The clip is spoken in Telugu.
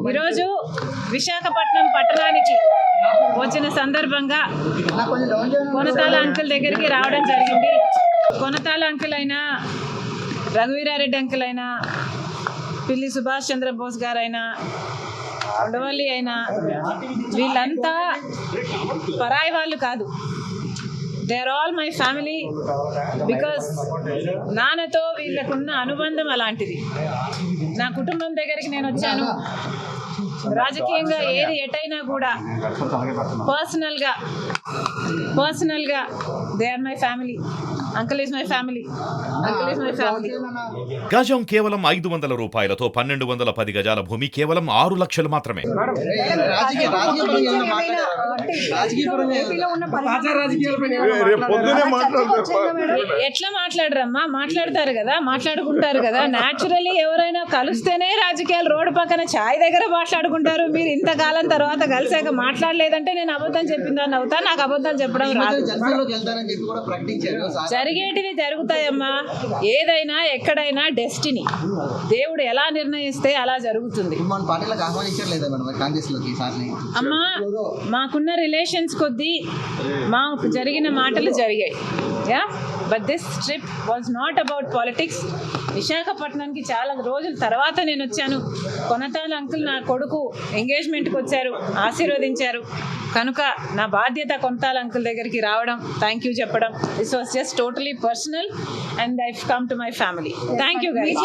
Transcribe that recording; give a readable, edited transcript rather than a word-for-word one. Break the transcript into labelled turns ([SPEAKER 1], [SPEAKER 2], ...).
[SPEAKER 1] ఈరోజు విశాఖపట్నం పట్టణానికి వచ్చిన సందర్భంగా కొనతాల అంకుల్ దగ్గరికి రావడం జరిగింది. కొనతాల అంకుల్ అయినా, రఘువీరారెడ్డి అంకుల్ అయినా, పిల్లి సుభాష్ చంద్రబోస్ గారైనా, ఉండవల్లి అయినా, వీళ్ళంతా పరాయి వాళ్ళు కాదు. They are all my family. Because నాన్నతో వీళ్ళకున్న అనుబంధం అలాంటిది. నా కుటుంబం దగ్గరికి నేను వచ్చాను. రాజకీయంగా ఏది ఎటైనా కూడా పర్సనల్గా they are my family. Uncle is my family.
[SPEAKER 2] గజం కేవలం 500 రూపాయలతో 1210 గజాల భూమి కేవలం 6 లక్షలు మాత్రమే.
[SPEAKER 1] ఎట్లా మాట్లాడరమ్మా? మాట్లాడతారు కదా, మాట్లాడుకుంటారు కదా. న్యాచురల్లీ ఎవరైనా కలిస్తేనే రాజకీయాలు రోడ్డు పక్కన ఛాయ్ దగ్గర మాట్లాడుకుంటారు. మీరు ఇంతకాలం తర్వాత కలిసాక మాట్లాడలేదంటే నేను అబద్ధం చెప్పిందని అవుతా. నాకు అబద్ధం చెప్పడం రాదు. జరిగేటివి జరుగుతాయమ్మా. ఏదైనా ఎక్కడైనా డెస్టినీ. దేవుడు ఎలా నిర్ణయిస్తే అలా జరుగుతుంది. అమ్మా, మాకున్న రిలేషన్స్ కొద్దీ మాకు జరిగిన మాటలు జరిగాయి. But this trip was not about politics. విశాఖపట్నానికి చాలా రోజుల తర్వాత నేను వచ్చాను. కొనతాల అంకుల్ నా కొడుకు ఎంగేజ్మెంట్కి వచ్చారు, ఆశీర్వదించారు. కనుక నా బాధ్యత కొనతాల అంకుల్ దగ్గరికి రావడం, థ్యాంక్ యూ చెప్పడం. This was just totally personal and I come to my family. Thank you guys.